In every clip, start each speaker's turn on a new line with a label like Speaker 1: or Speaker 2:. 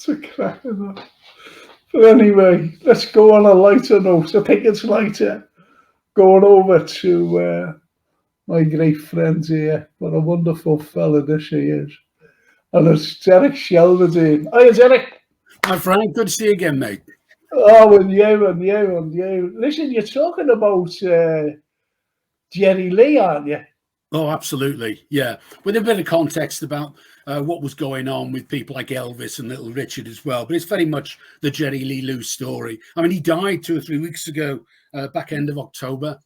Speaker 1: It's a crack of that. But anyway, let's go on a lighter note. I think it's lighter. Going over to my great friend here. What a wonderful fella this he is. And it's Derek Sheldon. Hiya, Derek.
Speaker 2: Hi, Frank. Good to see you again, mate.
Speaker 1: Oh, and you. Listen, you're talking about Jerry Lee, aren't you?
Speaker 2: Oh, absolutely. Yeah. With a bit of context about what was going on with people like Elvis and Little Richard as well. But it's very much the Jerry Lee Lewis story. I mean, he died 2 or 3 weeks ago, back end of October.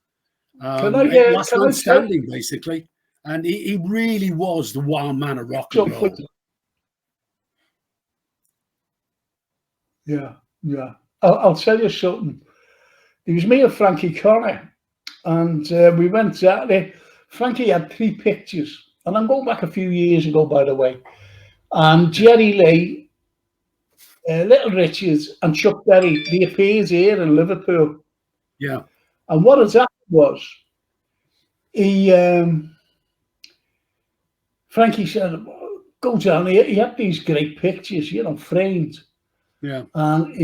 Speaker 2: Last man standing, basically. And he really was the wild man of rock and roll.
Speaker 1: Yeah. I'll tell you something. It was me and Frankie Connor, and we went out there. Frankie had 3 pictures, and I'm going back a few years ago, by the way. And Jerry Lee, Little Richard, and Chuck Berry, they appeared here in Liverpool.
Speaker 2: Yeah.
Speaker 1: And what had happened was, Frankie said, go down here. He had these great pictures, framed.
Speaker 2: Yeah.
Speaker 1: And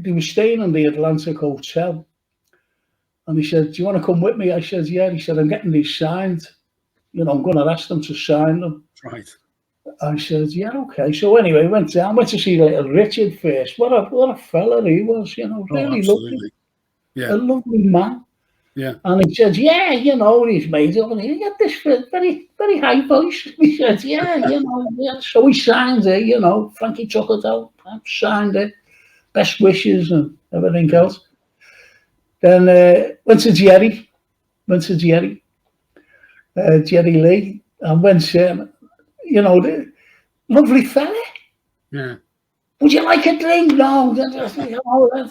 Speaker 1: he was staying in the Atlantic Hotel. And he said, do you want to come with me? I said, yeah. He said, I'm getting these signed. I'm going to ask them to sign them.
Speaker 2: Right.
Speaker 1: I said, yeah, okay. So anyway, went to see Little Richard first. What a fella he was, really lovely.
Speaker 2: Yeah.
Speaker 1: A lovely man.
Speaker 2: Yeah.
Speaker 1: And he said, yeah, he's made up. And he had this very, very high voice. He said, yeah. So he signed it, Frankie took it out, signed it, best wishes and everything else. Then went to Jerry Lee, and went, the lovely fella.
Speaker 2: Yeah.
Speaker 1: Would you like a drink? No.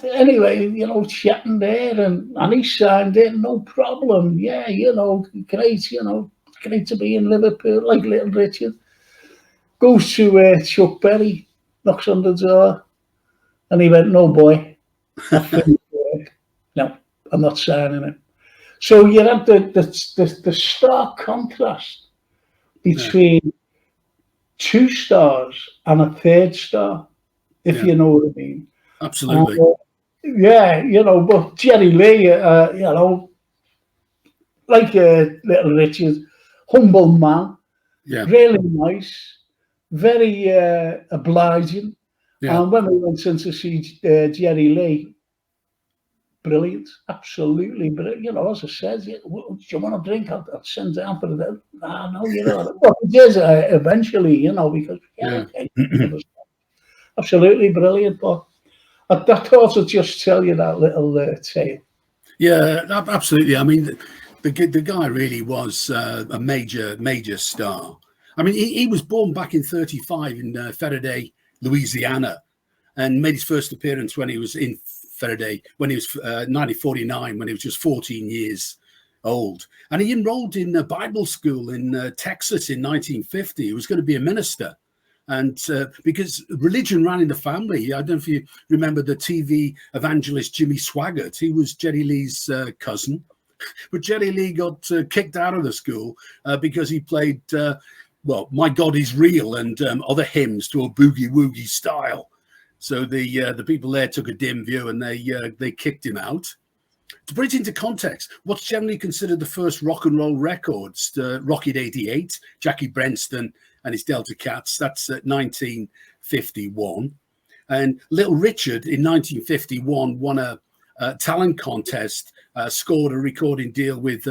Speaker 1: Anyway, chatting there, and he signed it, no problem. Yeah, great, great to be in Liverpool, like Little Richard. Goes to Chuck Berry, knocks on the door, and he went, no, boy, no, I'm not signing it. So you have the stark contrast between 2 stars and a 3rd star, if you know what I mean.
Speaker 2: Absolutely.
Speaker 1: But Jerry Lee, like Little Richard, humble man, really nice, very obliging.
Speaker 2: Yeah.
Speaker 1: And when we went in to see Jerry Lee, brilliant, absolutely brilliant. As I said, do you want a drink? I'll send down for the. No, Well, it is eventually, because absolutely brilliant. But I thought I'd just tell you that little tale.
Speaker 2: Yeah, absolutely. I mean, the guy really was a major star. I mean, he was born back in 1935 in Faraday, Louisiana, and made his first appearance when he was in Faraday, when he was 1949, when he was just 14 years old. And he enrolled in a Bible school in Texas in 1950. He was going to be a minister. And because religion ran in the family, I don't know if you remember the TV evangelist Jimmy Swaggart. He was Jerry Lee's cousin. But Jerry Lee got kicked out of the school because he played, My God is Real and other hymns to a boogie-woogie style. So the people there took a dim view and they kicked him out. To put it into context, what's generally considered the first rock and roll records, Rocket 88, Jackie Brenston and his Delta Cats, that's 1951. And Little Richard in 1951 won a talent contest, scored a recording deal with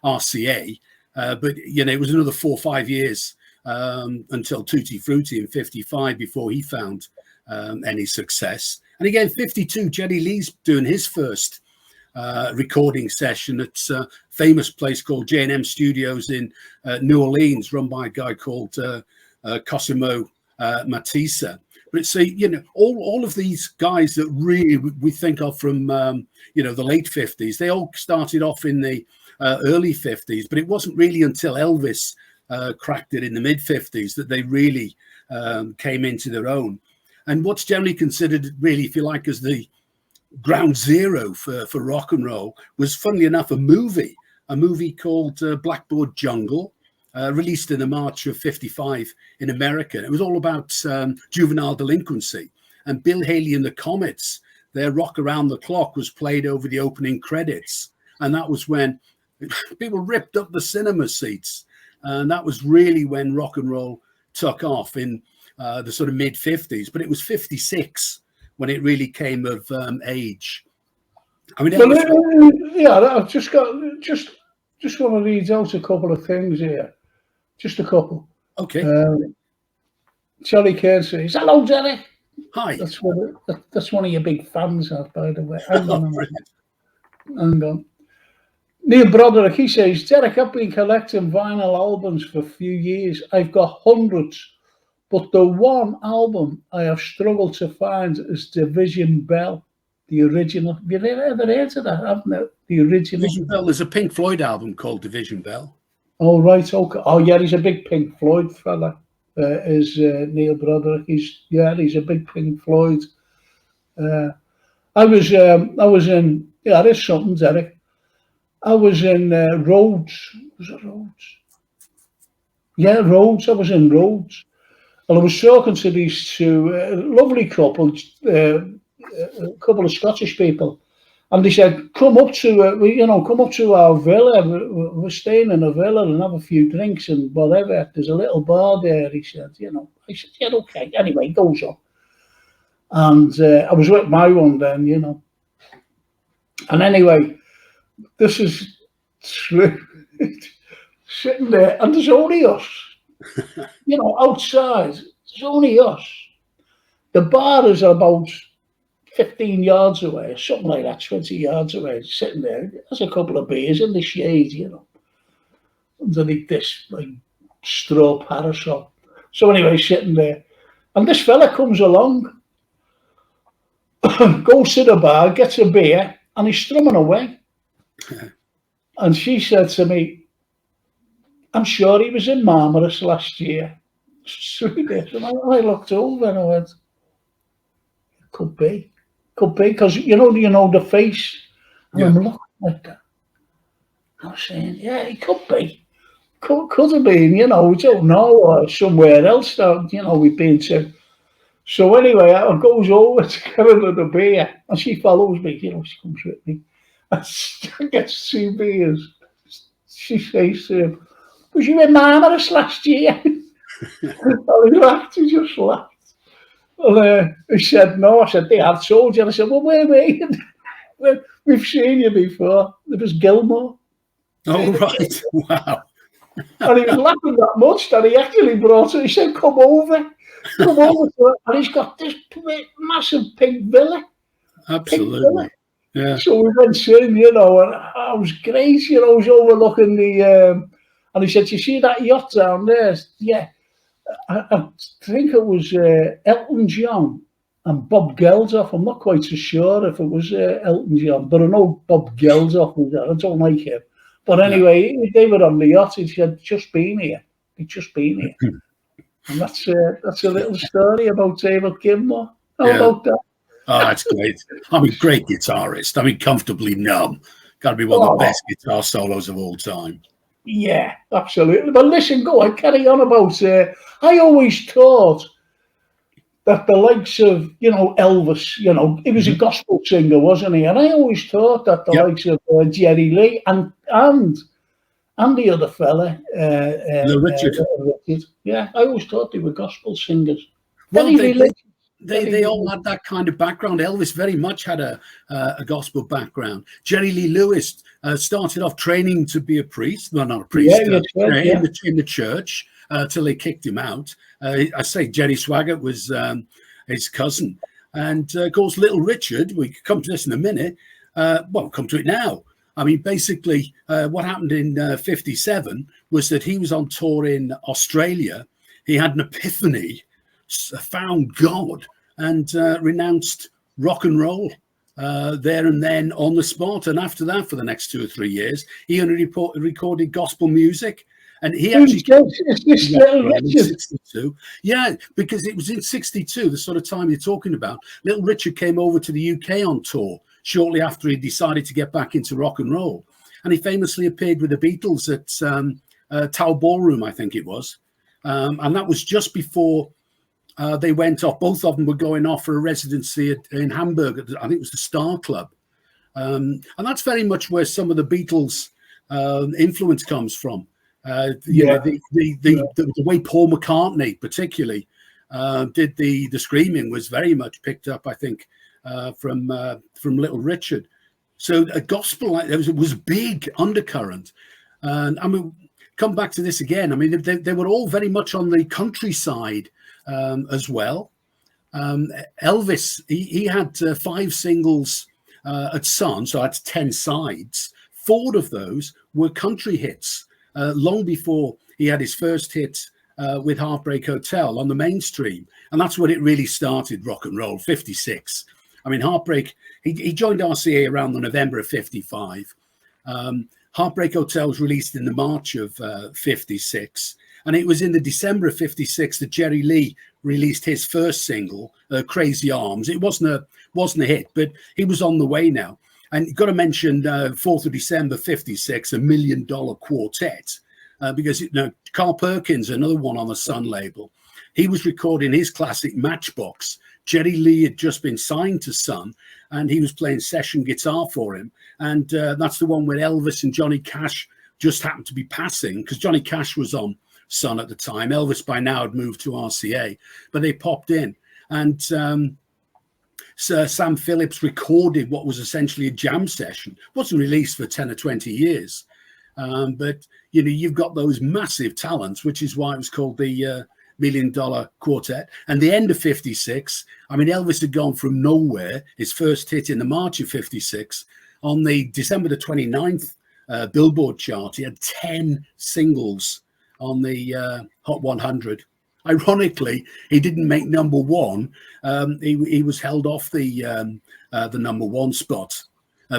Speaker 2: RCA, but it was another 4 or 5 years until Tutti Frutti in 55 before he found any success. And again, 52, Jerry Lee's doing his first recording session at a famous place called J&M Studios in New Orleans, run by a guy called Cosimo Matissa. But it's all of these guys that really we think of from the late 50s, they all started off in the early 50s, but it wasn't really until Elvis cracked it in the mid 50s that they really came into their own. And what's generally considered, really, if you like, as the ground zero for rock and roll was, funnily enough, a movie called Blackboard Jungle, released in the March of 55 in America. It was all about juvenile delinquency. and Bill Haley and the Comets, their Rock Around the Clock was played over the opening credits. And that was when people ripped up the cinema seats. And that was really when rock and roll took off in the sort of mid-50s. But it was 56 when it really came of age. I mean,
Speaker 1: I've just want to read out a couple of things here. Just a couple.
Speaker 2: Okay.
Speaker 1: Charlie Kane says, "Hello, Jerry."
Speaker 2: Hi.
Speaker 1: That's one of your big fans, by the way. Hang on. Neil Broderick, he says, "Derek, I've been collecting vinyl albums for a few years. I've got hundreds, but the one album I have struggled to find is Division Bell, the original." Have you ever heard of that? Haven't you? The original.
Speaker 2: Division Bell. There's a Pink Floyd album called Division Bell.
Speaker 1: Oh, right. Okay. Oh, yeah, he's a big Pink Floyd fella. Is Neil Broderick? He's a big Pink Floyd. I was in. Yeah, there's something, Derek. I was in Rhodes. Was it Rhodes? Yeah, Rhodes. I was in Rhodes, and I was talking to these two lovely couple, a couple of Scottish people, and they said, "Come up to our villa. We're staying in a villa and have a few drinks and whatever. There's a little bar there." He said, I said, "Yeah, okay." Anyway, it goes on, and I was with my one then, and anyway. This is true. Sitting there, and there's only us. Outside, there's only us. The bar is about 15 yards away, something like that, 20 yards away, sitting there. There's a couple of beers in the shade, underneath this like straw parasol. So anyway, sitting there. And this fella comes along, goes to the bar, gets a beer, and he's strumming away. And she said to me, "I'm sure he was in Marmaris last year." Sweetest. And I looked over and I went, Could be, because you know the face. And I'm looking like that. I was saying, yeah, it could be. Could have been, we don't know, or somewhere else that, we've been to. So anyway, I goes over to get another beer, and she follows me, she comes with me. I gets 2 beers. She says to him, "Was you in Marmaris last year?" He just laughed. And he said, "No." I said, "They have told you." And I said, "Well, where we've seen you before." It was Gilmore.
Speaker 2: Oh, right. Wow.
Speaker 1: And he was laughing that much that he actually brought it. He said, come over to it. And he's got this massive pink villa.
Speaker 2: Absolutely.
Speaker 1: Pink villa.
Speaker 2: Yeah.
Speaker 1: So we went in, and it was great, I was overlooking the, and he said, "You see that yacht down there?" Yeah. I think it was Elton John and Bob Geldof. I'm not quite so sure if it was Elton John, but I know Bob Geldof was there. I don't like him. But anyway, they were on the yacht. He said, "Just been here. He'd just been here." And that's a little story about David Gilmour. How about that?
Speaker 2: Oh, that's great. Great guitarist. Comfortably Numb. Got to be one of the best guitar solos of all time.
Speaker 1: Yeah, absolutely. But listen, go on, carry on about. I always thought that the likes of, Elvis, he was a gospel singer, wasn't he? And I always thought that the likes of Jerry Lee and the other fella,
Speaker 2: Richard.
Speaker 1: Yeah, I always thought they were gospel singers.
Speaker 2: Well, they all had that kind of background. Elvis very much had a gospel background. Jerry Lee Lewis started off training to be a priest. Well, not a priest, in the church till they kicked him out. I say Jerry Swaggart was his cousin. And of course, Little Richard, we can come to this in a minute. Well, come to it now. Basically, what happened in 57 was that he was on tour in Australia. He had an epiphany, found God, and renounced rock and roll there and then on the spot. And after that, for the next 2 or 3 years, he only recorded gospel music. And he actually came in 62. Yeah, because it was in 62, the sort of time you're talking about. Little Richard came over to the UK on tour shortly after he decided to get back into rock and roll. And he famously appeared with the Beatles at Tower Ballroom, I think it was. And that was just before they went off. Both of them were going off for a residency in Hamburg. I think it was the Star Club. And that's very much where some of the Beatles' influence comes from. You know, the way Paul McCartney particularly did the screaming was very much picked up, I think, from Little Richard. So a gospel like that was a big undercurrent. And I mean, come back to this again. I mean, they were all very much on the countryside as well. Elvis, he had 5 singles at Sun, so that's 10 sides. 4 of those were country hits, long before he had his first hit with Heartbreak Hotel on the mainstream. And that's when it really started, rock and roll, 56. I mean, Heartbreak, he joined RCA around the November of 55. Heartbreak Hotel was released in the March of 56. And it was in the December of 56 that Jerry Lee released his first single, Crazy Arms. It wasn't a hit, but he was on the way now. And you've got to mention 4th of December 56, $1 Million Quartet, because Carl Perkins, another one on the Sun label, he was recording his classic Matchbox. Jerry Lee had just been signed to Sun, and he was playing session guitar for him. And that's the one where Elvis and Johnny Cash just happened to be passing, because Johnny Cash was on Sun at the time. Elvis by now had moved to RCA, but they popped in. And Sir Sam Phillips recorded what was essentially a jam session. It wasn't released for 10 or 20 years. But, you know, you've got those massive talents, which is why it was called the $1 Million Quartet. And the end of 56, I mean, Elvis had gone from nowhere, his first hit in the March of 56, on the December the 29th Billboard chart. He had 10 singles on the Hot 100. Ironically, he didn't make number one. He was held off the number one spot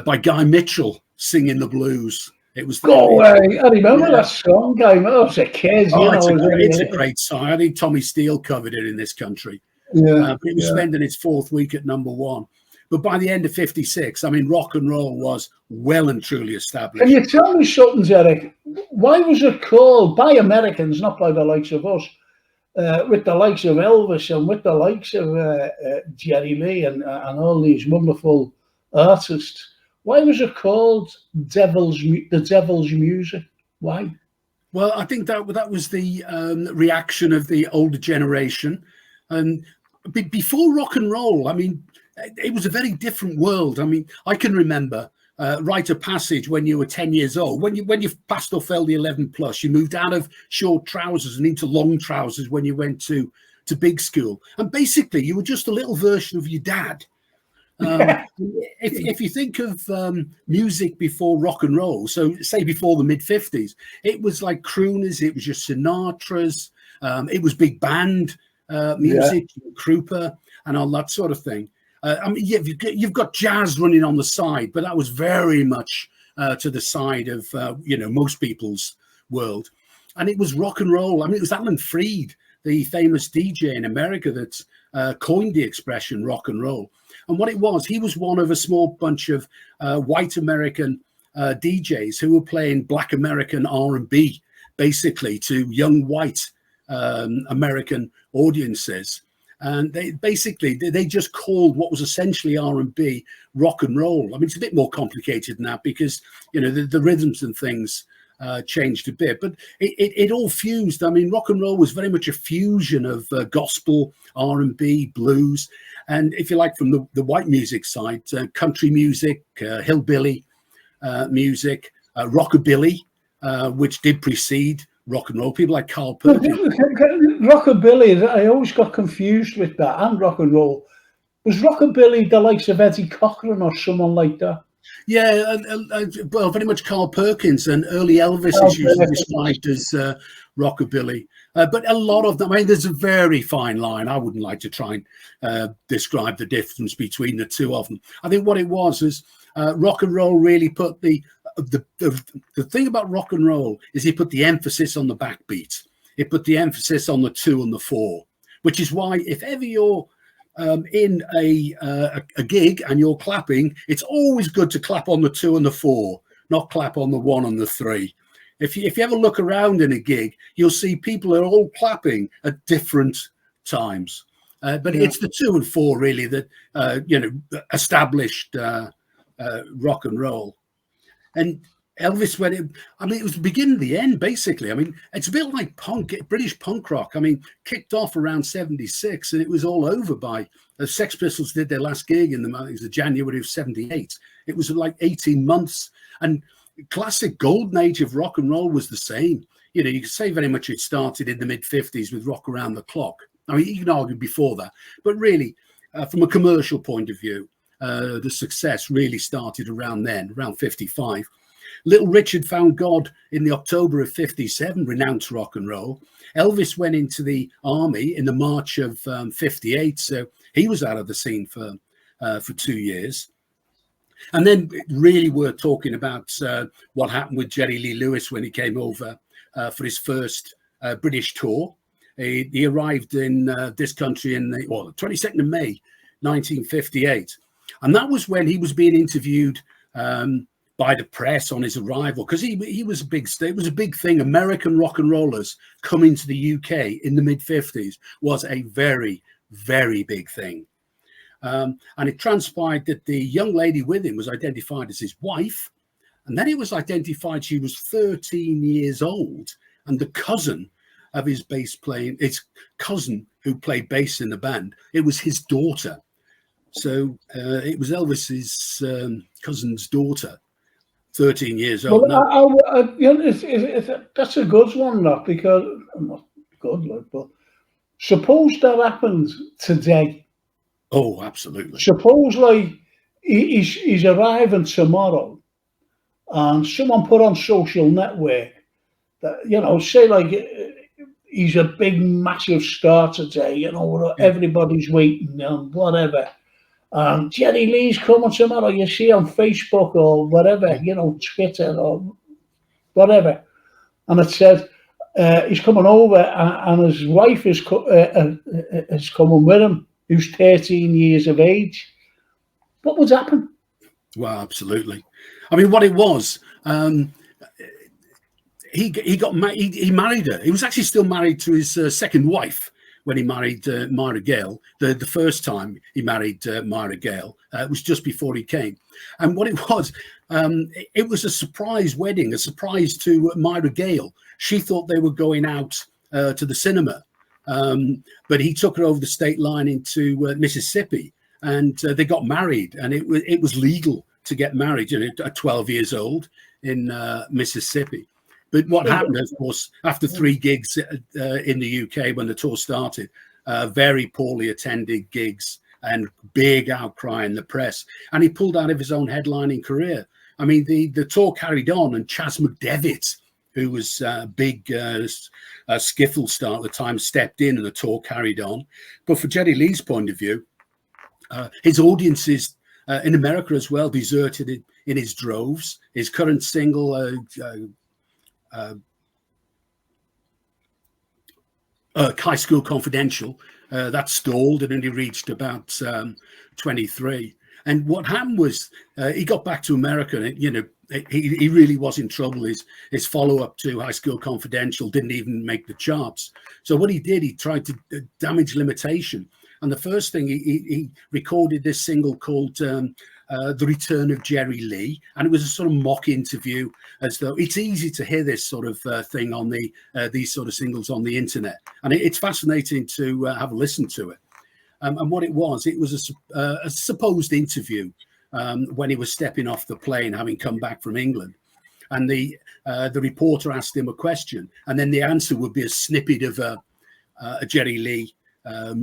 Speaker 2: by Guy Mitchell singing the blues. It was
Speaker 1: go away. I remember that song, Guy. I was a kid.
Speaker 2: It's a great song. I think Tommy Steele covered it in this country. But it was spending its 4th week at number one. But by the end of 56, I mean, rock and roll was well and truly established.
Speaker 1: Can you tell me something, Eric? Why was it called by Americans, not by the likes of us, with the likes of Elvis and with the likes of Jerry Lee and all these wonderful artists? Why was it called the Devil's Music? Why?
Speaker 2: Well, I think that was the reaction of the older generation. And before rock and roll, I mean, it was a very different world. I mean, I can remember rite of passage when you were 10 years old. When you passed or failed the 11 plus, you moved out of short trousers and into long trousers when you went to big school. And basically, you were just a little version of your dad. If you think of music before rock and roll, so say before the mid-50s, it was like crooners, it was your Sinatras, it was big band music, Krupa, and all that sort of thing. I mean, you've got jazz running on the side, but that was very much to the side of most people's world. And it was rock and roll. I mean, it was Alan Freed, the famous DJ in America, that coined the expression rock and roll. And what it was, he was one of a small bunch of white American DJs who were playing black American R&B, basically, to young white American audiences. And they just called what was essentially R&B rock and roll. I mean, it's a bit more complicated than that because, the rhythms and things changed a bit, but it all fused. I mean, rock and roll was very much a fusion of gospel, R&B, blues, and if you like, from the white music side, country music, hillbilly music, rockabilly, which did precede rock and roll. People like Carl Perkins.
Speaker 1: Rockabilly, I always got confused with that, and rock and roll. Was rockabilly the likes of Eddie Cochran or someone like that?
Speaker 2: Yeah, well, very much Carl Perkins, and early Elvis is usually described as rockabilly. But a lot of them, I mean, there's a very fine line. I wouldn't like to try and describe the difference between the two of them. I think what it was is rock and roll really put the thing about rock and roll is he put the emphasis on the backbeat. It put the emphasis on the 2 and the 4, which is why if ever you're in a gig and you're clapping, it's always good to clap on the 2 and the 4, not clap on the 1 and the 3. If you ever look around in a gig, you'll see people are all clapping at different times. But it's the 2 and 4 really that established rock and roll. And Elvis, it was the beginning of the end, basically. I mean, it's a bit like punk, British punk rock. I mean, kicked off around 76 and it was all over by the Sex Pistols did their last gig in the January of 78. It was like 18 months. And classic golden age of rock and roll was the same. You could say very much it started in the mid-50s with Rock Around the Clock. I mean, you can argue before that. But really, from a commercial point of view, the success really started around then, around 55. Little Richard found God in the October of 57, renounced rock and roll. Elvis went into the army in the March of 58, so he was out of the scene for 2 years. And then really worth talking about what happened with Jerry Lee Lewis when he came over for his first British tour. He arrived in this country in the 22nd of May, 1958. And that was when he was being interviewed by the press on his arrival, because he was a big state. It was a big thing. American rock and rollers coming to the UK in the mid-50s was a very, very big thing. And it transpired that the young lady with him was identified as his wife. And then it was identified she was 13 years old. And the cousin of his his cousin who played bass in the band, it was his daughter. So it was Elvis's cousin's daughter. 13 years old.
Speaker 1: Well, that's a good one, that, because not good, but suppose that happens today.
Speaker 2: Oh, absolutely.
Speaker 1: Suppose like he's arriving tomorrow, and someone put on social network that say like he's a big massive star today. Everybody's waiting and whatever. Jerry Lee's coming tomorrow, you see on Facebook or whatever, Twitter or whatever. And it says he's coming over and his wife is coming with him, who's 13 years of age. What would happen?
Speaker 2: Well, absolutely. I mean, what it was, he got married. He married her. He was actually still married to his second wife when he married Myra Gale. The first time he married Myra Gale, it was just before he came. And what it was a surprise wedding, a surprise to Myra Gale. She thought they were going out to the cinema, but he took her over the state line into Mississippi, and they got married. And it was legal to get married at 12 years old in Mississippi. But what happened, of course, after 3 gigs in the UK when the tour started, very poorly attended gigs and big outcry in the press, and he pulled out of his own headlining career. I mean, the tour carried on, and Chas McDevitt, who was a big skiffle star at the time, stepped in, and the tour carried on. But for Jerry Lee's point of view, his audiences in America as well deserted in his droves. His current single, High School Confidential, that stalled and only reached about 23. And what happened was he got back to America, and he really was in trouble. His follow-up to High School Confidential didn't even make the charts. So what he did, he tried to damage limitation. And the first thing, he recorded this single called The Return of Jerry Lee, and it was a sort of mock interview, as though it's easy to hear this sort of thing on these sort of singles on the internet, and it's fascinating to have a listen to it. And what it was a supposed interview when he was stepping off the plane, having come back from England, and the reporter asked him a question, and then the answer would be a snippet of a Jerry Lee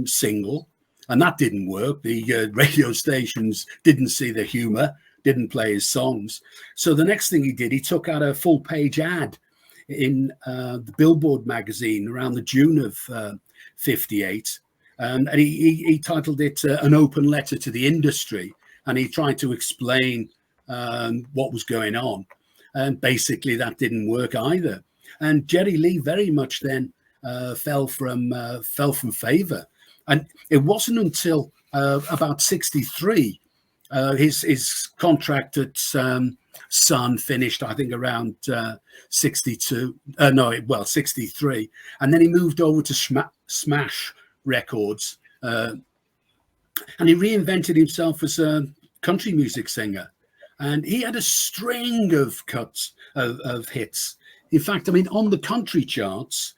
Speaker 2: single. And that didn't work. The radio stations didn't see the humor, didn't play his songs. So the next thing he did, he took out a full page ad in the Billboard magazine around the June of 58. And he titled it An Open Letter to the Industry. And he tried to explain what was going on. And basically that didn't work either. And Jerry Lee very much then fell from favor. And it wasn't until about 63, his contract at Sun finished, I think, around 63. And then he moved over to Smash records, and he reinvented himself as a country music singer. And he had a string of cuts of hits. In fact, I mean, on the country charts,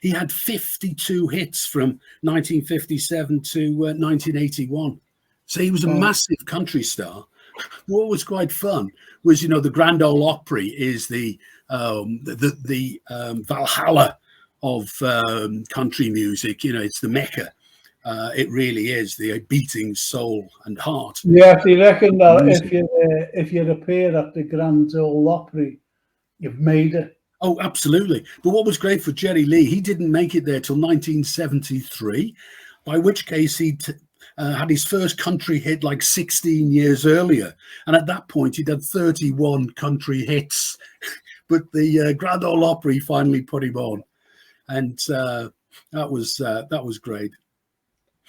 Speaker 2: he had 52 hits from 1957 to 1981. So he was a massive country star. What was quite fun was, you know, the Grand Ole Opry is the Valhalla of country music. You know, it's the Mecca. It really is the beating soul and heart.
Speaker 1: Yeah, do you reckon that if you appear at the Grand Ole Opry, you've made it?
Speaker 2: Oh, absolutely. But what was great for Jerry Lee, he didn't make it there till 1973, by which case he had his first country hit like 16 years earlier. And at that point, he'd had 31 country hits. But the Grand Ole Opry finally put him on. And that was great.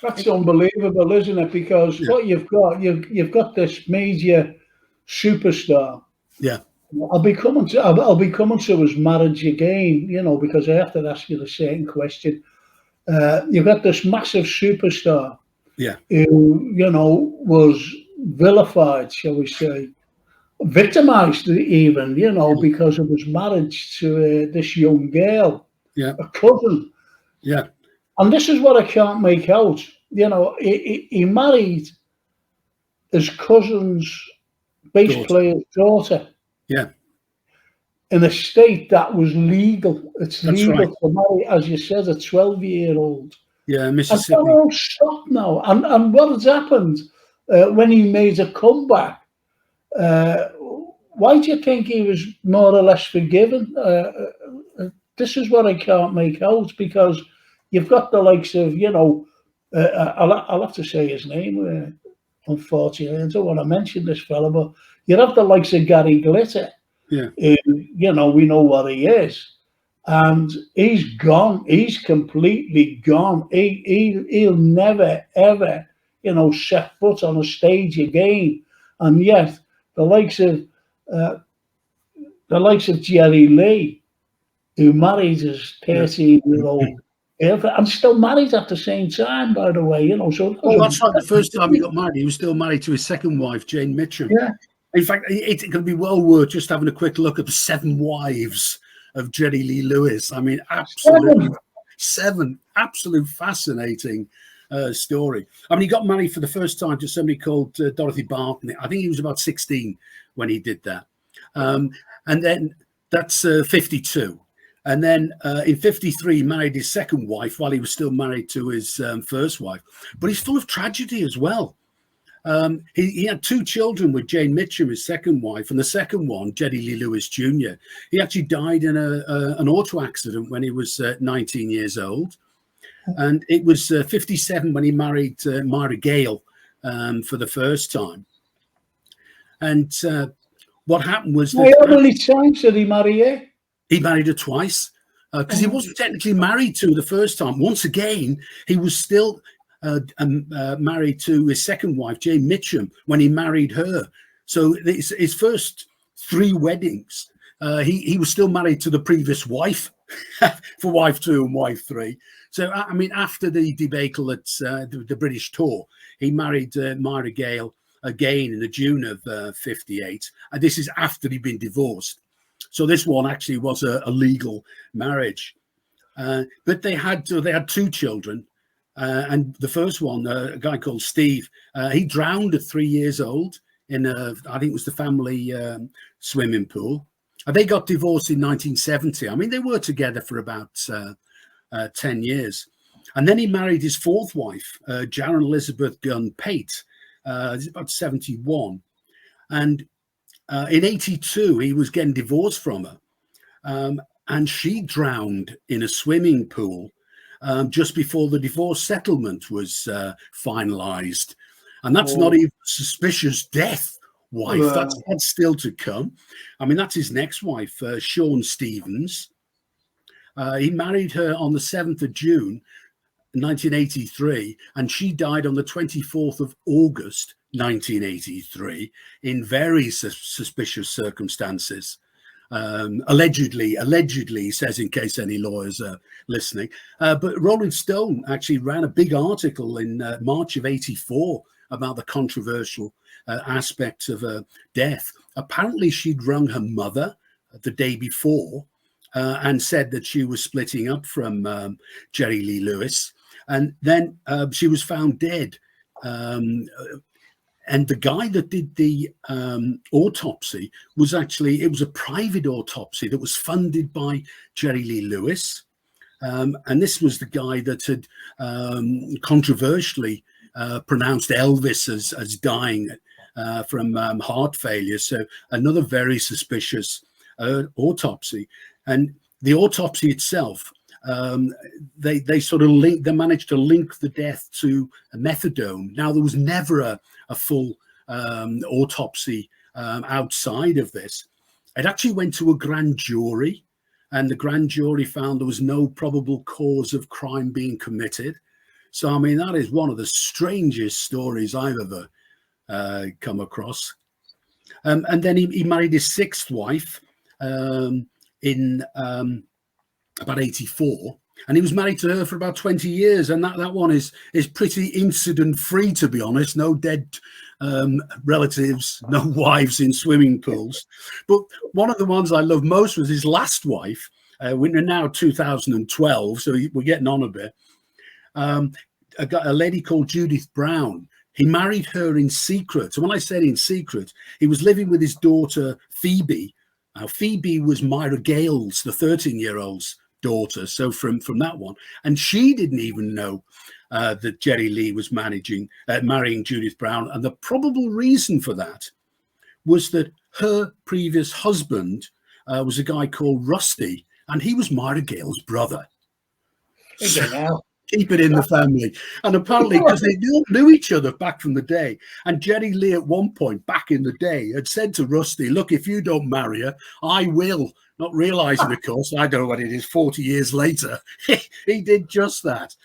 Speaker 1: That's unbelievable, isn't it? Because what you've got this major superstar.
Speaker 2: Yeah.
Speaker 1: I'll be coming to his marriage again, you know, because I have to ask you the same question. You've got this massive superstar, who, you know, was vilified, shall we say, victimized even, you know, because of his marriage to this young girl, a cousin.
Speaker 2: Yeah.
Speaker 1: And this is what I can't make out. You know, he married his cousin's bass player's daughter.
Speaker 2: Yeah.
Speaker 1: In a state that was legal. It's legal
Speaker 2: to
Speaker 1: marry, as you said, a 12-year-old.
Speaker 2: Yeah, Mississippi.
Speaker 1: And that all stopped now. And what has happened when he made a comeback? Why do you think he was more or less forgiven? This is what I can't make out, because you've got the likes of, you know, I'll have to say his name, unfortunately. I don't want to mention this fella, but you have the likes of Gary Glitter.
Speaker 2: Yeah.
Speaker 1: You know, we know what he is. And he's gone. He's completely gone. He'll never, ever, you know, set foot on a stage again. And yet, the likes of Jerry Lee, who married his 13-year-old girlfriend, and still married at the same time, by the way, you know. So
Speaker 2: that's right. The first time he got married, he was still married to his second wife, Jane Mitchum.
Speaker 1: Yeah.
Speaker 2: In fact, it's going to be well worth just having a quick look at the 7 wives of Jerry Lee Lewis. I mean, absolutely seven absolute fascinating story. I mean, he got married for the first time to somebody called Dorothy Barton. I think he was about 16 when he did that. And then that's 52. And then in 53, he married his second wife while he was still married to his first wife. But he's full of tragedy as well. He had 2 children with Jane Mitchum, his second wife, and the second one, Jerry Lee Lewis Jr. He actually died in an auto accident when he was 19 years old. And it was 57 when he married Myra Gale for the first time. And what happened was
Speaker 1: that how many times did he marry her?
Speaker 2: He married her twice, because he wasn't technically married to her the first time. Once again, he was still married to his second wife, Jane Mitchum, when he married her. So his first 3 weddings, he was still married to the previous wife for wife 2 and wife 3. So, I mean, after the debacle at the British tour, he married Myra Gale again in the June of 58. And this is after he'd been divorced. So this one actually was a legal marriage. But they had 2 children. And the first one, a guy called Steve, he drowned at 3 years old in I think it was the family swimming pool. And they got divorced in 1970. I mean, they were together for about 10 years. And then he married his 4th wife, Jaron Elizabeth Gunn Pate, about 71. And in 82, he was getting divorced from her. And she drowned in a swimming pool just before the divorce settlement was finalized. And that's not even a suspicious death wife. That's still to come. I mean, that's his next wife, Sean Stevens. He married her on the 7th of June, 1983, and she died on the 24th of August, 1983, in very suspicious circumstances. Allegedly, he says, in case any lawyers are listening. But Rolling Stone actually ran a big article in March of '84 about the controversial aspects of her death. Apparently, she'd rung her mother the day before and said that she was splitting up from Jerry Lee Lewis. And then she was found dead. And the guy that did the autopsy was actually, it was a private autopsy that was funded by Jerry Lee Lewis. And this was the guy that had controversially pronounced Elvis as dying from heart failure. So another very suspicious autopsy. And the autopsy itself, they sort of managed to link the death to methadone. Now, there was never a full autopsy outside of this. It actually went to a grand jury, and the grand jury found there was no probable cause of crime being committed. So, I mean, that is one of the strangest stories I've ever come across. And then he married his sixth wife in about '84, and he was married to her for about 20 years, and that one is pretty incident free, to be honest. No dead relatives, no wives in swimming pools. But one of the ones I love most was his last wife. We're now 2012, so we're getting on a bit. A lady called Judith Brown. He married her in secret. So when I said in secret, he was living with his daughter Phoebe. Now, Phoebe was Myra Gale's, the 13-year-old's daughter. So from that one, and she didn't even know that Jerry Lee was marrying Judith Brown. And the probable reason for that was that her previous husband was a guy called Rusty, and he was Myra Gale's brother. So, keep it in the family. And apparently, because they all knew each other back from the day, and Jerry Lee at one point back in the day had said to Rusty, look, if you don't marry her, I will. Not realizing, of course, I don't know what it is, 40 years later, he did just that.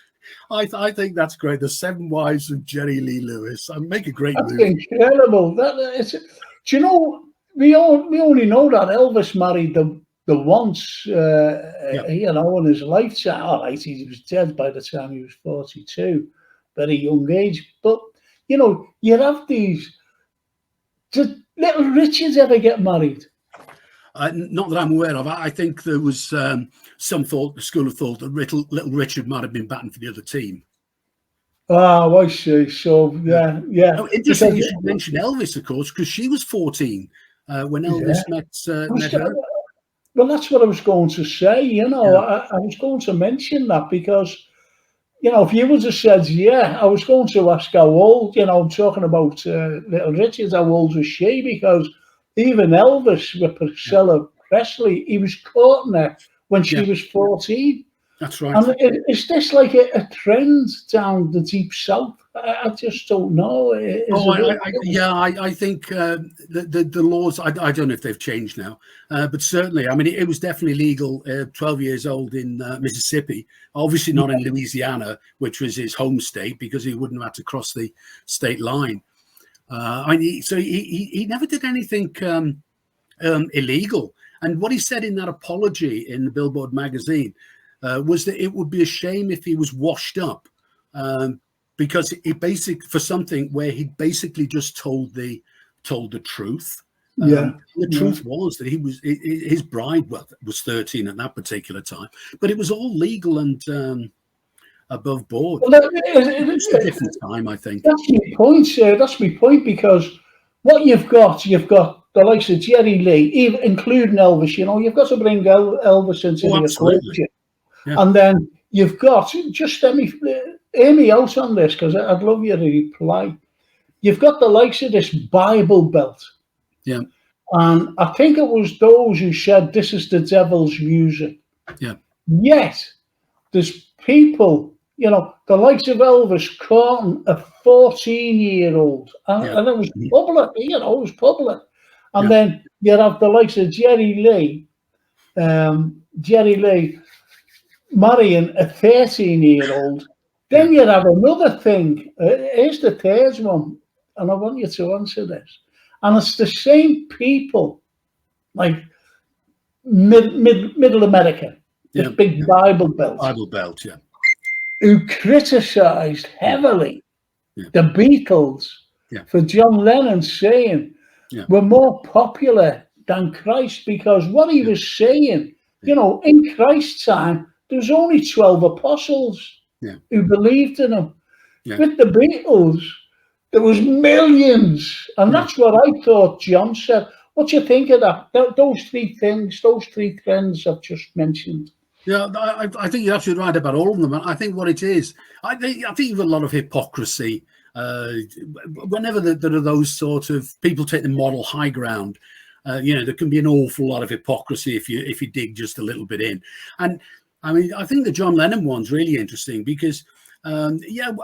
Speaker 2: I think that's great. The Seven Wives of Jerry Lee Lewis. I make a great movie.
Speaker 1: Incredible. Do you know, we only know that Elvis married the once, you know, in his lifetime. All right, he was dead by the time he was 42, very young age. But, you know, you have these. Did Little Richard ever get married?
Speaker 2: Not that I'm aware of. I think there was some thought, the school of thought, that Little Richard might have been batting for the other team.
Speaker 1: Oh, I see. So, yeah.
Speaker 2: Oh, interesting you should mention Elvis, of course, because she was 14 when Elvis met her.
Speaker 1: Well, that's what I was going to say. You know, I was going to mention that because, you know, if you would have said, I was going to ask how old, you know, I'm talking about Little Richard, how old was she? Because even Elvis with Priscilla Presley, he was courting her when she was 14.
Speaker 2: That's right.
Speaker 1: And is this like a trend down the deep south? I just don't know.
Speaker 2: I think the laws, I don't know if they've changed now, but certainly, I mean, it was definitely legal 12 years old in Mississippi, obviously not in Louisiana, which was his home state, because he wouldn't have had to cross the state line. So he never did anything illegal. And what he said in that apology in the Billboard magazine was that it would be a shame if he was washed up, because for something where he basically just told the truth. The truth was that his bride was 13 at that particular time, but it was all legal and above board.
Speaker 1: Well,
Speaker 2: it's a different time, I think.
Speaker 1: That's my point, sir. That's my point, because what you've got the likes of Jerry Lee, even including Elvis. You know, you've got to bring Elvis into the equation. Yeah. And then you've got, just hear me out on this, because I'd love you to reply. You've got the likes of this Bible Belt.
Speaker 2: Yeah.
Speaker 1: And I think it was those who said this is the devil's music.
Speaker 2: Yeah.
Speaker 1: Yet, there's people, you know, the likes of Elvis courting a 14-year-old. And it was public, you know, it was public. And then you have the likes of Jerry Lee marrying a 13-year-old. Then you have another thing. Here's the third one, and I want you to answer this. And it's the same people. Like, middle America, the big Bible Belt.
Speaker 2: Bible Belt, yeah.
Speaker 1: Who criticised heavily the Beatles for John Lennon saying we're more popular than Christ, because what he was saying, you know, in Christ's time, there was only 12 apostles who believed in him. With the Beatles, there was millions. And that's what I thought John said. What do you think of that? Those three things, those three trends I've just mentioned.
Speaker 2: Yeah, I think you're absolutely right about all of them. I think what it is, I think there's a lot of hypocrisy. Whenever there are those sort of people take the moral high ground, you know, there can be an awful lot of hypocrisy if you dig just a little bit in. And I mean, I think the John Lennon one's really interesting because, I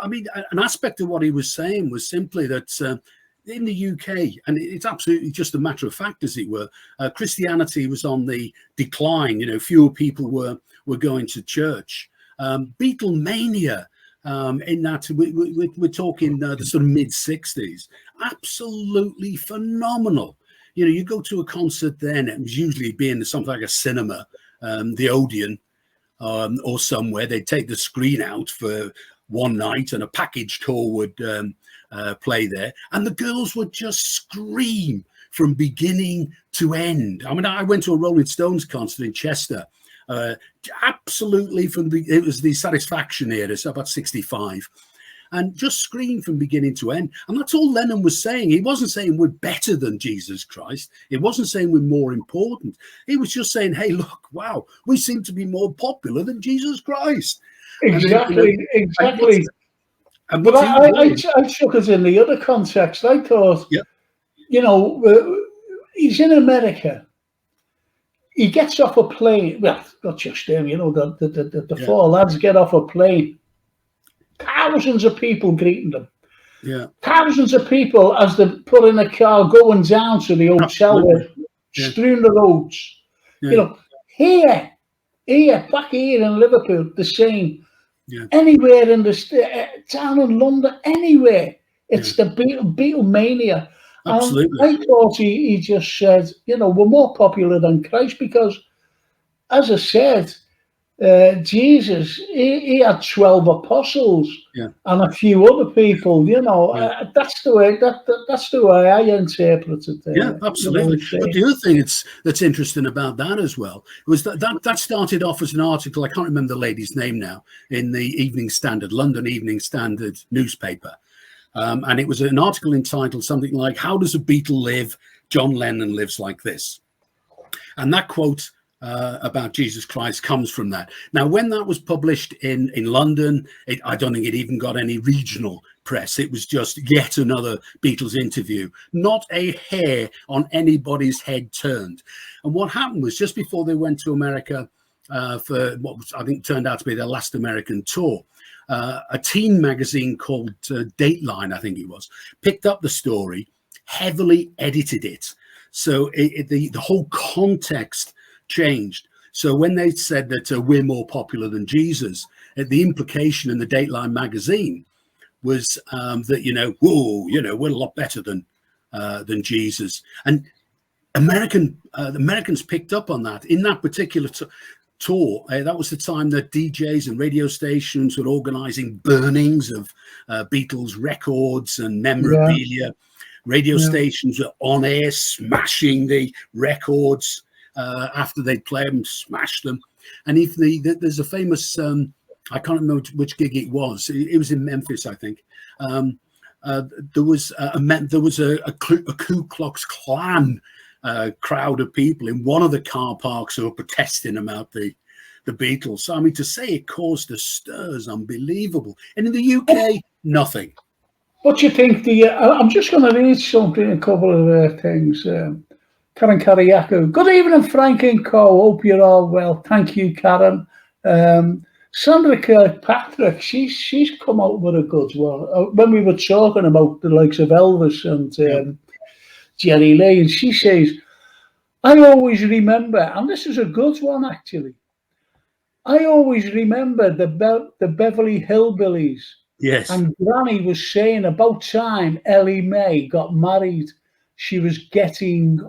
Speaker 2: mean, an aspect of what he was saying was simply that in the UK, and it's absolutely just a matter of fact, as it were, Christianity was on the decline. You know, fewer people were going to church. Beatlemania, in that we're talking the sort of mid 60s, absolutely phenomenal. You know, you go to a concert then, it was usually being something like a cinema, the Odeon, or somewhere. They'd take the screen out for one night and a package tour would play there, and the girls would just scream from beginning to end. I mean, I went to a Rolling Stones concert in Chester, absolutely it was the Satisfaction era, so about 65, and just screamed from beginning to end. And that's all Lennon was saying. He wasn't saying we're better than Jesus Christ. It wasn't saying we're more important. He was just saying, hey, look, wow, we seem to be more popular than Jesus Christ.
Speaker 1: Exactly. But I took it in the other context. I thought, you know, he's in America. He gets off a plane. Well, not just him, you know, the four lads get off a plane. Thousands of people greeting them. Yeah. Thousands of people as they put in a car going down to the hotel, strewn the roads. Yeah. You know, here, back here in Liverpool, the same. Yeah. Anywhere in the town in London, anywhere, it's the Beatlemania. Absolutely. I thought he just said, you know, we're more popular than Christ because, as I said, Jesus, he had 12 apostles and a few other people. You know, that's the way I interpreted it.
Speaker 2: Yeah, absolutely. But the other thing that's interesting about that as well was that started off as an article. I can't remember the lady's name now, in the Evening Standard, London Evening Standard newspaper, and it was an article entitled something like "How Does a Beatle Live? John Lennon Lives Like This," and that quote about Jesus Christ comes from that. Now, when that was published in London, I don't think it even got any regional press. It was just yet another Beatles interview, not a hair on anybody's head turned. And what happened was, just before they went to America for what was, I think, turned out to be their last American tour, a teen magazine called Dateline, I think it was, picked up the story, heavily edited it. So the whole context changed. So when they said that we're more popular than Jesus, the implication in the Dateline magazine was that, you know, whoa, you know, we're a lot better than Jesus. And Americans picked up on that in that particular tour. That was the time that DJs and radio stations were organizing burnings of Beatles records and memorabilia. Radio stations were on air smashing the records after they'd play them, smash them. And if there's a famous, I can't remember which gig it was. It was in Memphis, I think. There was a Ku Klux Klan crowd of people in one of the car parks who were protesting about the Beatles. So, I mean, to say it caused a stir is unbelievable. And in the UK, nothing.
Speaker 1: What do you think? I'm just going to read something, a couple of things. Karen Kariakou. Good evening, Frank and Co. Hope you're all well. Thank you, Karen. Sandra Kirkpatrick, she's come out with a good one. When we were talking about the likes of Elvis and Jerry Lee, and she says, I always remember, and this is a good one actually, I always remember the Beverly Hillbillies.
Speaker 2: Yes.
Speaker 1: And Granny was saying about time Ellie Mae got married, she was getting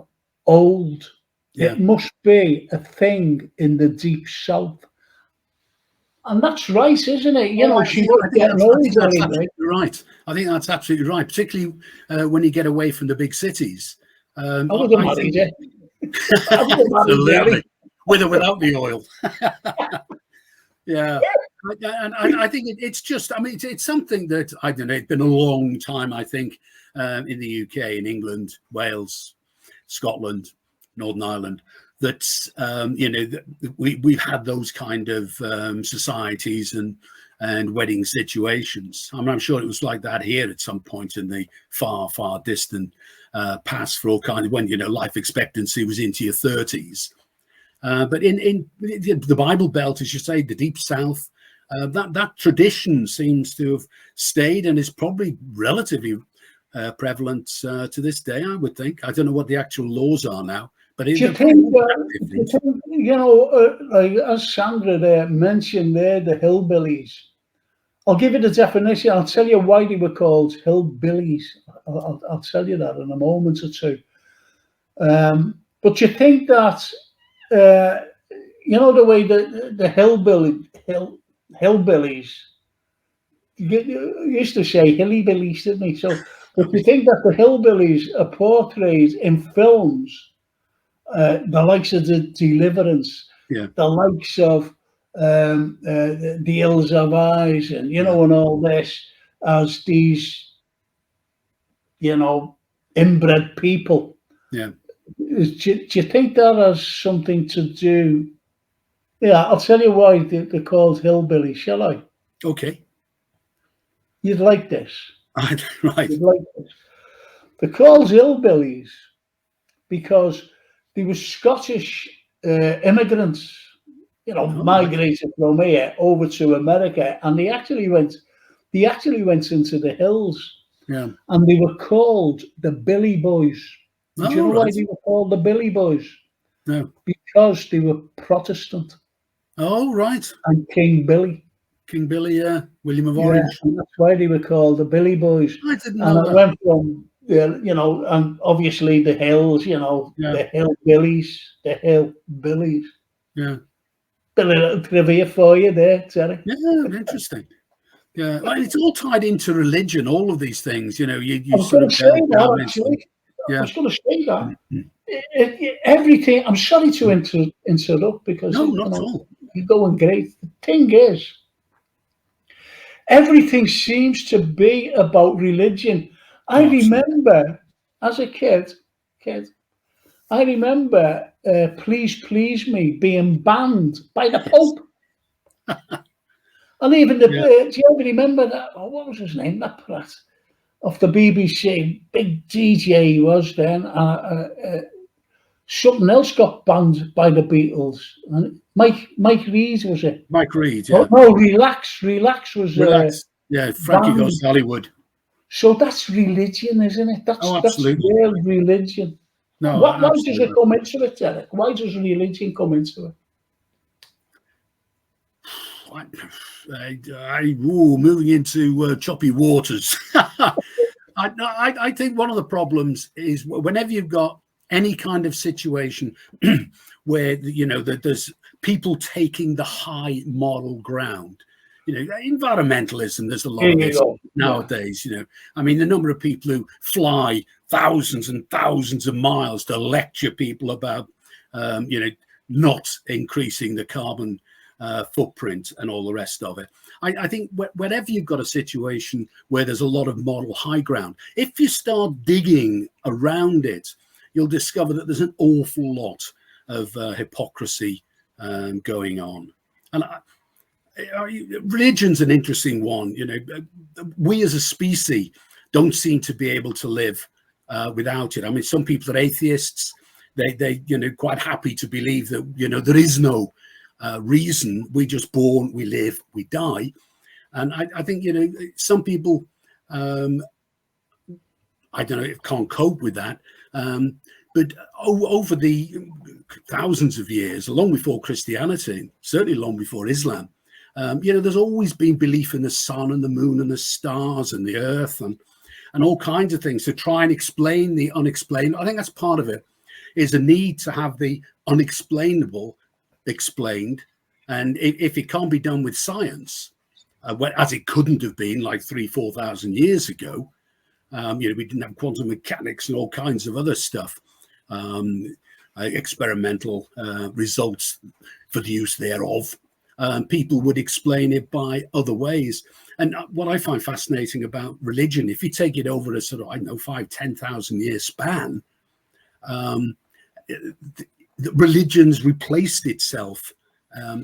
Speaker 1: old.
Speaker 2: Yeah.
Speaker 1: It must be a thing in the deep south. And that's right, isn't it? You
Speaker 2: Oh,
Speaker 1: know, she was getting
Speaker 2: I think
Speaker 1: older
Speaker 2: that's
Speaker 1: anyway.
Speaker 2: absolutely right. I think that's absolutely right, particularly when you get away from the big cities.
Speaker 1: I would have
Speaker 2: I
Speaker 1: married
Speaker 2: think
Speaker 1: her. I would have married
Speaker 2: absolutely,
Speaker 1: Gary.
Speaker 2: with or without the oil. Yeah, and I think it's just. I mean, it's something that I don't know. It's been a long time. I think in the UK, in England, Wales, Scotland, Northern Ireland, that we've had those kind of societies and wedding situations. I mean, I'm sure it was like that here at some point in the far distant past, for all kind of when life expectancy was into your 30s. But in the Bible Belt, as you say, the Deep South, that tradition seems to have stayed and is probably relatively prevalent to this day, I would think. I don't know what the actual laws are now, but
Speaker 1: Do you
Speaker 2: they're probably
Speaker 1: think,
Speaker 2: not that different.
Speaker 1: like as Sandra there mentioned there, the hillbillies? I'll give you the definition. I'll tell you why they were called hillbillies. I'll tell you that in a moment or two. But you think that, uh, the way the hillbillies used to say hillybillies, didn't they? So, but you think that the hillbillies are portrayed in films, the likes of the Deliverance,
Speaker 2: Yeah,
Speaker 1: the likes of the Hills of Eyes, and
Speaker 2: yeah,
Speaker 1: and all this as these, inbred people.
Speaker 2: yeah.
Speaker 1: Do you think that has something to do? Yeah, I'll tell you why they're called hillbillies, shall I?
Speaker 2: Okay.
Speaker 1: You'd like this.
Speaker 2: Right.
Speaker 1: You'd like this. They're called hillbillies because they were Scottish immigrants,
Speaker 2: Oh, right.
Speaker 1: migrated from here over to America, and they actually went into the hills,
Speaker 2: Yeah.
Speaker 1: and they were called the Billy Boys. Do you
Speaker 2: Oh,
Speaker 1: know why
Speaker 2: right.
Speaker 1: they were called the Billy Boys?
Speaker 2: No.
Speaker 1: Because they were Protestant
Speaker 2: Oh, right.
Speaker 1: and King Billy.
Speaker 2: King Billy, William of
Speaker 1: Yeah,
Speaker 2: Orange.
Speaker 1: and that's why they were called the Billy Boys.
Speaker 2: I didn't
Speaker 1: And
Speaker 2: know
Speaker 1: it
Speaker 2: that.
Speaker 1: went from, and obviously the hills,
Speaker 2: Yeah,
Speaker 1: the hillbillies, the hillbillies.
Speaker 2: yeah,
Speaker 1: Bit of little trivia for you there, Terry.
Speaker 2: yeah. Interesting. Yeah, well, it's all tied into religion. All of these things,
Speaker 1: I
Speaker 2: you
Speaker 1: was
Speaker 2: sort
Speaker 1: going to
Speaker 2: of
Speaker 1: say that,
Speaker 2: mentioned.
Speaker 1: actually. I
Speaker 2: Yeah.
Speaker 1: was going to say that. Everything, I'm sorry to interrupt because,
Speaker 2: No, not at all.
Speaker 1: you're going great. The thing is, everything seems to be about religion. I
Speaker 2: Oh, absolutely.
Speaker 1: remember as a kid, I remember Please Please Me being banned by the
Speaker 2: Yes.
Speaker 1: Pope. And even
Speaker 2: Yeah.
Speaker 1: do you ever remember that? Oh, what was his name? That prat off the BBC, big DJ he was then. Something else got banned by the Beatles. And Mike Reed was it?
Speaker 2: Mike Reed.
Speaker 1: Oh,
Speaker 2: Yeah.
Speaker 1: no, Relax was
Speaker 2: Relax. Yeah. Frankie Goes
Speaker 1: banned.
Speaker 2: to Hollywood.
Speaker 1: So that's religion, isn't it?
Speaker 2: Oh,
Speaker 1: That's
Speaker 2: absolutely.
Speaker 1: real religion.
Speaker 2: No,
Speaker 1: Why does it
Speaker 2: absolutely.
Speaker 1: come into it, Derek? Why does religion come into it?
Speaker 2: Moving into choppy waters. I think one of the problems is whenever you've got any kind of situation where that there's people taking the high moral ground. Environmentalism. There's a lot
Speaker 1: Here
Speaker 2: of
Speaker 1: you
Speaker 2: this
Speaker 1: go. Yeah.
Speaker 2: nowadays. I mean, the number of people who fly thousands and thousands of miles to lecture people about, not increasing the carbon footprint and all the rest of it. I think whenever you've got a situation where there's a lot of moral high ground, if you start digging around it, you'll discover that there's an awful lot of hypocrisy going on. And religion's an interesting one. We as a species don't seem to be able to live without it. I mean, some people are atheists. They quite happy to believe that there is no reason. We just born, we live, we die. And I think some people I don't know, can't cope with that. But over the thousands of years, long before Christianity, certainly long before Islam, there's always been belief in the sun and the moon and the stars and the earth and all kinds of things to try and explain the unexplained. I think that's part of it. is a need to have the unexplainable explained. And if it can't be done with science, as it couldn't have been like 3,000-4,000 years ago, we didn't have quantum mechanics and all kinds of other stuff, experimental results for the use thereof. People would explain it by other ways. And what I find fascinating about religion, if you take it over a sort of, 5,000-10,000 year span, religion's replaced itself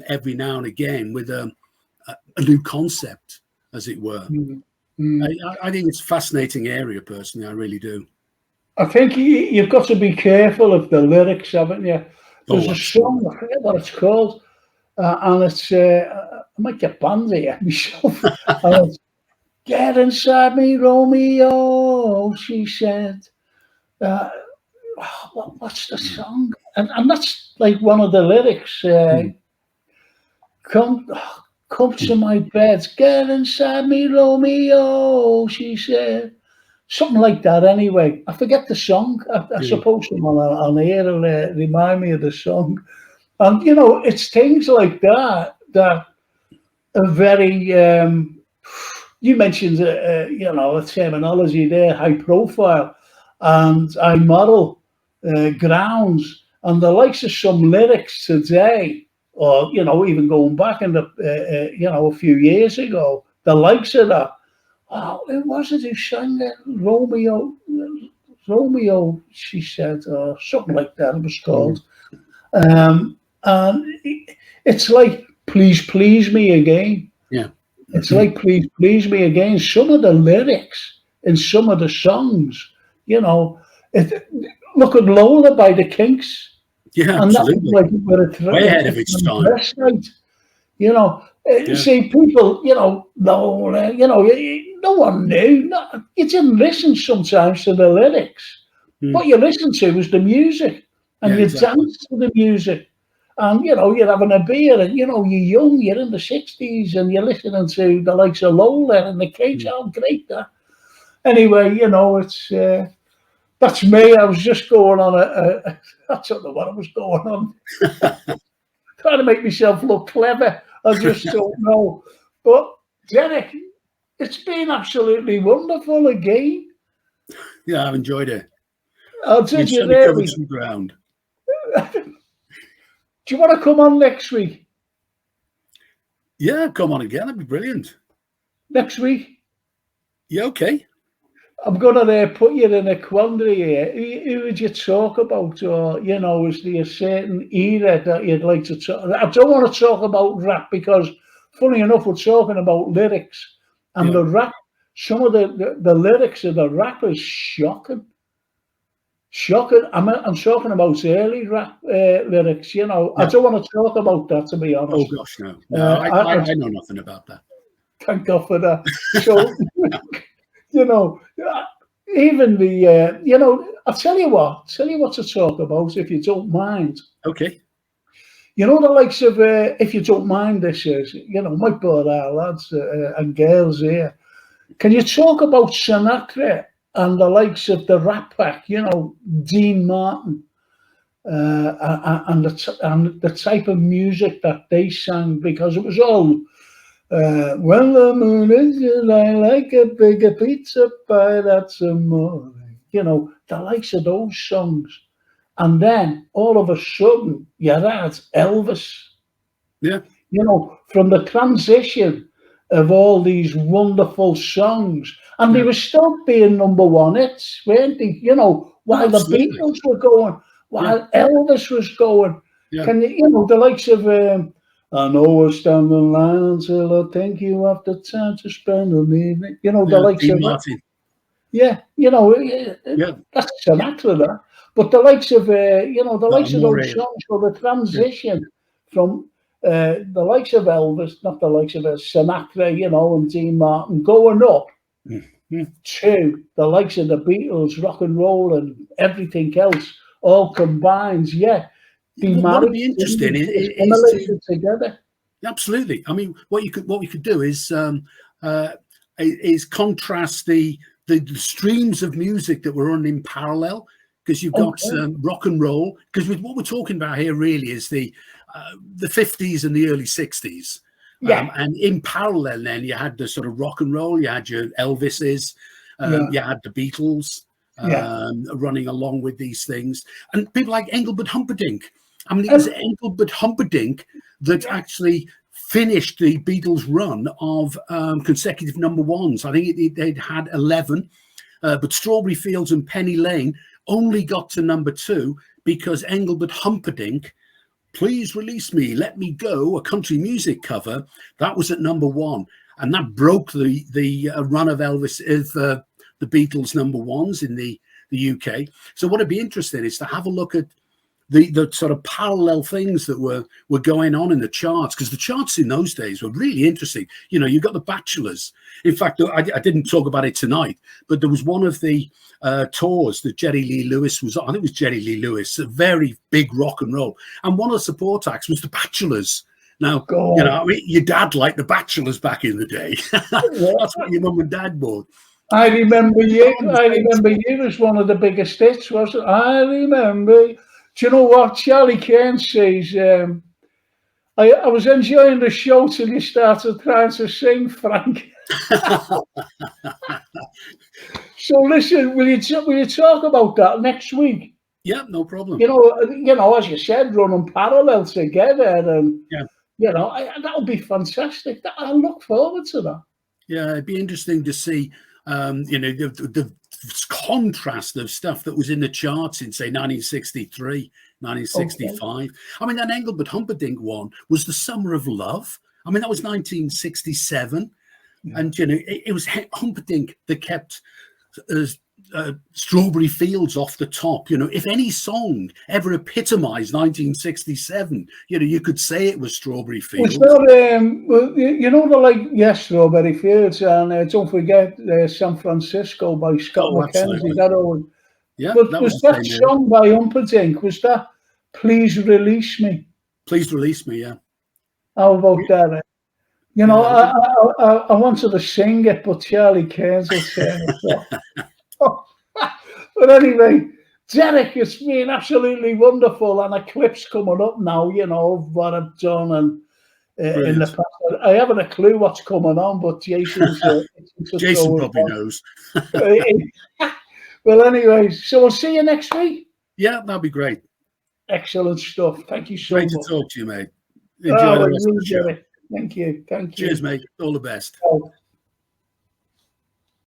Speaker 2: every now and again with a new concept, as it were. I think it's a fascinating area, personally. I really do.
Speaker 1: I think you've got to be careful of the lyrics, haven't you? There's a song, I forget what it's called, and it's, I might get banned here myself. And it's, "Get inside me, Romeo," she said. What's the song? And that's like one of the lyrics. Come to my bed, get inside me, Romeo, she said. Something like that, anyway. I forget the song. I suppose someone on here will remind me of the song. And, it's things like that that are very, you mentioned, a terminology there, high profile and high moral grounds. And the likes of some lyrics today, or, even going back in a few years ago, the likes of that. Oh, who was it who sang it? Romeo, she said, or something like that it was called. And it's like, please me again.
Speaker 2: Yeah.
Speaker 1: It's like, please me again. Some of the lyrics in some of the songs, look at Lola by the Kinks.
Speaker 2: Yeah,
Speaker 1: and
Speaker 2: absolutely.
Speaker 1: That was like,
Speaker 2: way ahead of its time.
Speaker 1: See, people, Lola, no one knew. You didn't listen sometimes to the lyrics. What you listened to was the music, and you danced to the music. And, you're having a beer, and, you're young, you're in the 60s, and you're listening to the likes of Lola and the Cage. Oh, great, that. Anyway, it's, that's me. I was just going on I don't know what I was going on. Trying to make myself look clever. I just don't know. But, Derek, it's been absolutely wonderful again.
Speaker 2: Yeah, I've enjoyed it.
Speaker 1: Did you
Speaker 2: certainly covered some ground.
Speaker 1: Do you want to come on next week?
Speaker 2: Yeah, come on again. That'd be brilliant.
Speaker 1: Next week?
Speaker 2: Yeah, okay.
Speaker 1: I'm going to put you in a quandary here. Who would you talk about? Or, is there a certain era that you'd like to talk? I don't want to talk about rap because, funny enough, we're talking about lyrics. And the rap, some of the lyrics of the rap is shocking. Shocking. I'm talking about early rap lyrics, I don't want to talk about that, to be honest.
Speaker 2: Oh, gosh, no. I know nothing about that.
Speaker 1: Thank God for that. So, even the, I'll tell you what to talk about, if you don't mind.
Speaker 2: Okay.
Speaker 1: The likes of, if you don't mind, this is, my brought our lads and girls here. Can you talk about Sinatra and the likes of the Rat Pack, Dean Martin, and the type of music that they sang, because it was all, when the moon is July, like a bigger pizza pie, that's amore. The likes of those songs. And then, all of a sudden, you had Elvis.
Speaker 2: Yeah.
Speaker 1: From the transition of all these wonderful songs. And they were still being number one hits, weren't they? While
Speaker 2: Absolutely.
Speaker 1: the Beatles were going, while Elvis was going.
Speaker 2: Yeah.
Speaker 1: Can the likes of, I know we'll stand in line until I think you have the time to spend an evening. The likes
Speaker 2: Dean
Speaker 1: of
Speaker 2: Martin.
Speaker 1: That's Sinatra, that. But the likes of, the likes of those songs for the transition from the likes of Elvis, not the likes of Sinatra, and Dean Martin, going up to the likes of the Beatles, rock and roll, and everything else, all combined. Yeah,
Speaker 2: what would be interesting is
Speaker 1: together.
Speaker 2: Absolutely. I mean, what we could do is contrast the streams of music that were running in parallel, because you've got rock and roll. Because what we're talking about here really is the 50s and the early 60s.
Speaker 1: Yeah.
Speaker 2: And in parallel, then you had the sort of rock and roll. You had your Elvises. You had the Beatles running along with these things, and people like Engelbert Humperdinck. I mean, it was Engelbert Humperdinck that actually finished the Beatles' run of consecutive #1s. I think they'd had 11, but Strawberry Fields and Penny Lane only got to #2 because Engelbert Humperdinck, Please Release Me, Let Me Go, a country music cover, that was at #1, and that broke the run of Elvis, the Beatles' #1s in the UK. So what'd be interesting is to have a look at the sort of parallel things that were going on in the charts, because the charts in those days were really interesting. You know, you got the Bachelors. In fact, I didn't talk about it tonight, but there was one of the tours that Jerry Lee Lewis was on. I think it was Jerry Lee Lewis, a very big rock and roll, and one of the support acts was the Bachelors. Now, you know, I mean, your dad liked the Bachelors back in the day. That's what your mum and dad bought.
Speaker 1: I remember you as one of the biggest hits, wasn't it? I remember. Do you know what Charlie Kane says? I was enjoying the show till you started trying to sing, Frank. So listen, will you talk about that next week?
Speaker 2: Yeah, no problem.
Speaker 1: You know, as you said, running parallel together, and you know, that would be fantastic. I look forward to that. Yeah,
Speaker 2: it'd be interesting to see. You know, the contrast of stuff that was in the charts in, say, 1963, 1965. Okay. I mean, that Engelbert Humperdinck one was The Summer of Love. I mean, that was 1967. Yeah. And, you know, it was Humperdinck that kept Strawberry Fields off the top. You know, if any song ever epitomized 1967, you know, you could say it was Strawberry Fields. Well, you know, the like, Strawberry Fields, and don't forget San Francisco by Scott McKenzie. But was that song by Humperdinck, was that Please Release Me? Please Release Me, yeah. How about that? You know, I wanted to sing it, but Charlie Cairns will say it. But anyway, Derek, it's been absolutely wonderful, and a clip's coming up now, you know, of what I've done, and in the past. I haven't a clue what's coming on, but Jason probably knows. Well, anyway, so we'll see you next week. Yeah, that'll be great. Excellent stuff. Thank you so much. Great to talk to you, mate. Enjoy the rest of the show. Thank you. Cheers, mate. All the best.